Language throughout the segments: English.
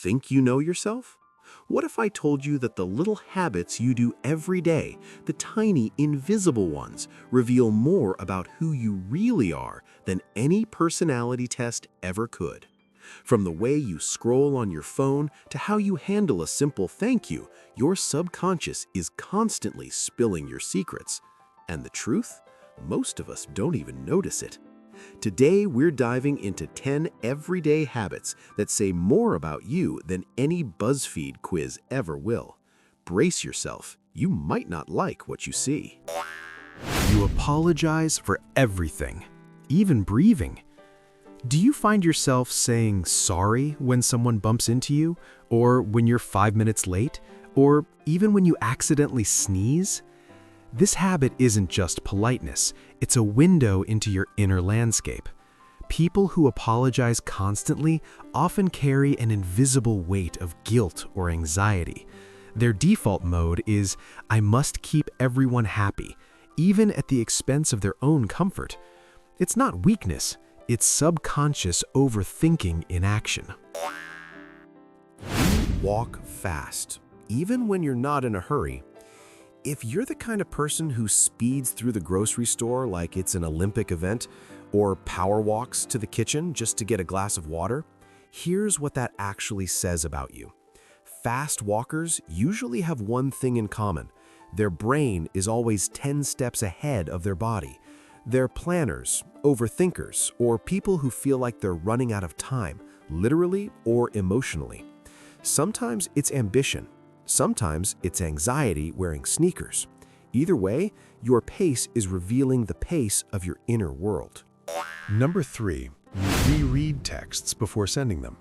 think you know yourself? What if I told you that the little habits you do every day, the tiny, invisible ones, reveal more about who you really are than any personality test ever could? From the way you scroll on your phone to how you handle a simple thank you, your subconscious is constantly spilling your secrets. And the truth? Most of us don't even notice it. Today, we're diving into 10 everyday habits that say more about you than any BuzzFeed quiz ever will. Brace yourself. You might not like what you see. You apologize for everything, even breathing. Do you find yourself saying sorry when someone bumps into you, or when you're 5 minutes late, or even when you accidentally sneeze? This habit isn't just politeness, it's a window into your inner landscape. People who apologize constantly often carry an invisible weight of guilt or anxiety. Their default mode is, I must keep everyone happy, even at the expense of their own comfort. It's not weakness, it's subconscious overthinking in action. Walk fast, even when you're not in a hurry. If you're the kind of person who speeds through the grocery store like it's an Olympic event, or power walks to the kitchen just to get a glass of water, here's what that actually says about you. Fast walkers usually have one thing in common. Their brain is always 10 steps ahead of their body. They're planners, overthinkers, or people who feel like they're running out of time, literally or emotionally. Sometimes it's ambition. Sometimes it's anxiety wearing sneakers. Either way, your pace is revealing the pace of your inner world. Number 3, you reread texts before sending them.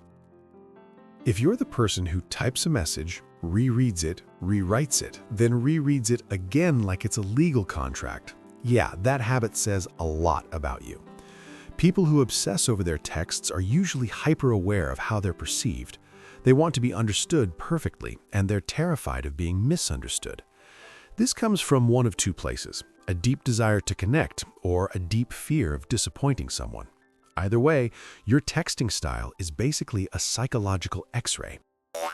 If you're the person who types a message, rereads it, rewrites it, then rereads it again like it's a legal contract, yeah, that habit says a lot about you. People who obsess over their texts are usually hyper-aware of how they're perceived. They want to be understood perfectly, and they're terrified of being misunderstood. This comes from one of two places: a deep desire to connect or a deep fear of disappointing someone. Either way, your texting style is basically a psychological X-ray.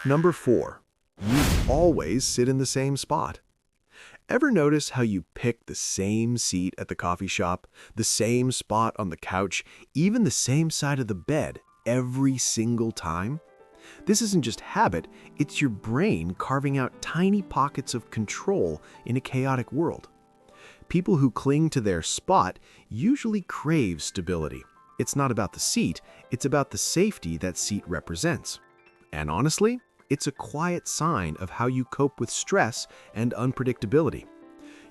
Number 4, you always sit in the same spot. Ever notice how you pick the same seat at the coffee shop, the same spot on the couch, even the same side of the bed every single time? This isn't just habit, it's your brain carving out tiny pockets of control in a chaotic world. People who cling to their spot usually crave stability. It's not about the seat, it's about the safety that seat represents. And honestly, it's a quiet sign of how you cope with stress and unpredictability.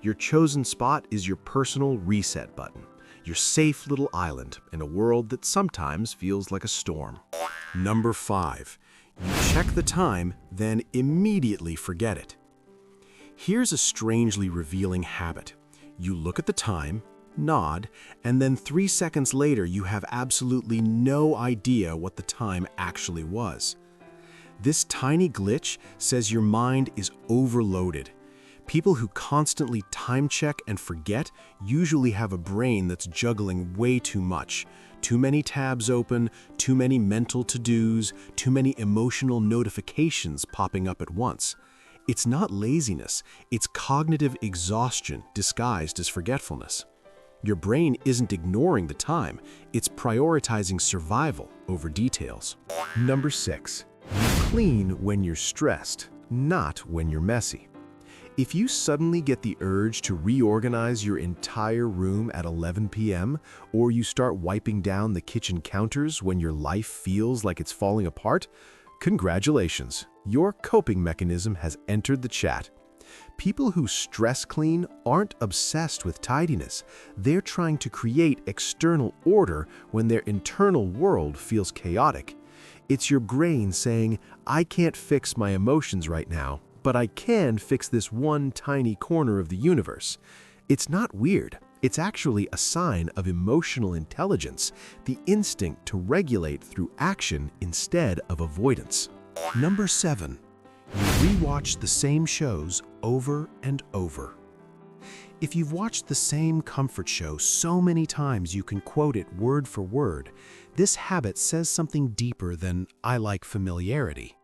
Your chosen spot is your personal reset button, your safe little island in a world that sometimes feels like a storm. Number 5, you check the time, then immediately forget it. Here's a strangely revealing habit. You look at the time, nod, and then 3 seconds later you have absolutely no idea what the time actually was. This tiny glitch says your mind is overloaded. People who constantly time check and forget usually have a brain that's juggling way too much. Too many tabs open, too many mental to-dos, too many emotional notifications popping up at once. It's not laziness, it's cognitive exhaustion disguised as forgetfulness. Your brain isn't ignoring the time, it's prioritizing survival over details. Number 6, you clean when you're stressed, not when you're messy. If you suddenly get the urge to reorganize your entire room at 11 p.m., or you start wiping down the kitchen counters when your life feels like it's falling apart, congratulations, your coping mechanism has entered the chat. People who stress clean aren't obsessed with tidiness. They're trying to create external order when their internal world feels chaotic. It's your brain saying, I can't fix my emotions right now, but I can fix this one tiny corner of the universe. It's not weird. It's actually a sign of emotional intelligence, the instinct to regulate through action instead of avoidance. Number 7, you rewatch the same shows over and over. If you've watched the same comfort show so many times you can quote it word for word, this habit says something deeper than "I like familiarity."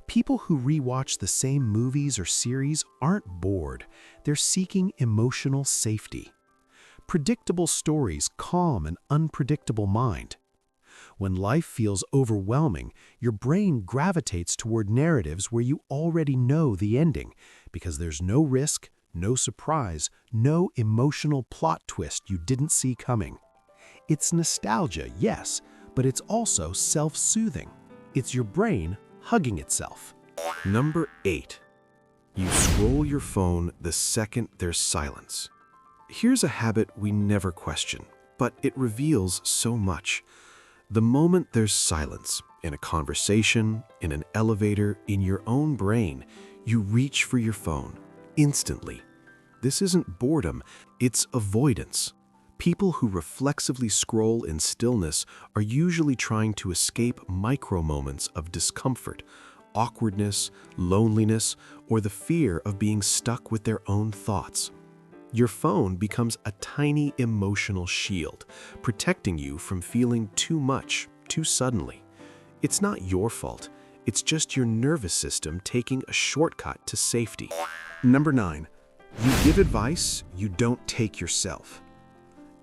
People who rewatch the same movies or series aren't bored. They're seeking emotional safety. Predictable stories calm an unpredictable mind. When life feels overwhelming, your brain gravitates toward narratives where you already know the ending, because there's no risk, no surprise, no emotional plot twist you didn't see coming. It's nostalgia, yes, but it's also self-soothing. It's your brain hugging itself. Number 8. You scroll your phone the second there's silence. Here's a habit we never question, but it reveals so much. The moment there's silence, in a conversation, in an elevator, in your own brain, you reach for your phone, instantly. This isn't boredom, it's avoidance. People who reflexively scroll in stillness are usually trying to escape micro-moments of discomfort, awkwardness, loneliness, or the fear of being stuck with their own thoughts. Your phone becomes a tiny emotional shield, protecting you from feeling too much, too suddenly. It's not your fault. It's just your nervous system taking a shortcut to safety. Number 9. You give advice you don't take yourself.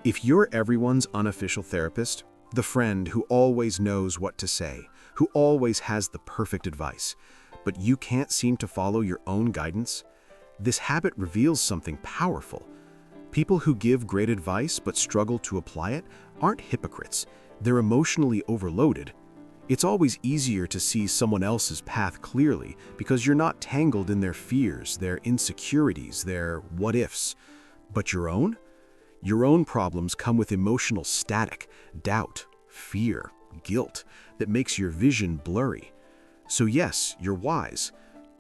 If you're everyone's unofficial therapist, the friend who always knows what to say, who always has the perfect advice, but you can't seem to follow your own guidance, this habit reveals something powerful. People who give great advice but struggle to apply it aren't hypocrites. They're emotionally overloaded. It's always easier to see someone else's path clearly because you're not tangled in their fears, their insecurities, their what-ifs. But your own? Your own problems come with emotional static, doubt, fear, guilt that makes your vision blurry. So yes, you're wise.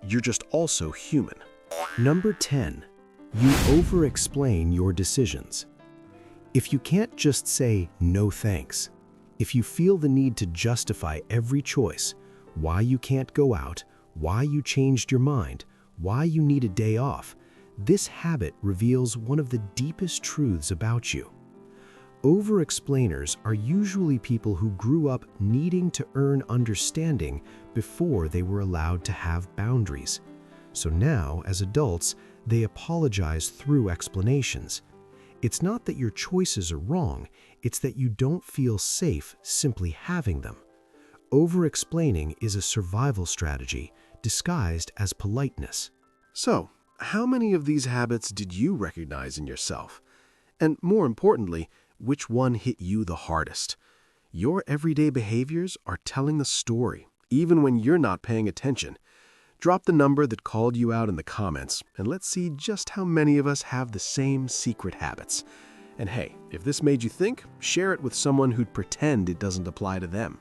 You're just also human. Number 10. You over-explain your decisions. If you can't just say no thanks, if you feel the need to justify every choice, why you can't go out, why you changed your mind, why you need a day off, this habit reveals one of the deepest truths about you. Over-explainers are usually people who grew up needing to earn understanding before they were allowed to have boundaries. So now, as adults, they apologize through explanations. It's not that your choices are wrong, it's that you don't feel safe simply having them. Over-explaining is a survival strategy disguised as politeness. So, how many of these habits did you recognize in yourself? And more importantly, which one hit you the hardest? Your everyday behaviors are telling the story, even when you're not paying attention. Drop the number that called you out in the comments, and let's see just how many of us have the same secret habits. And hey, if this made you think, share it with someone who'd pretend it doesn't apply to them.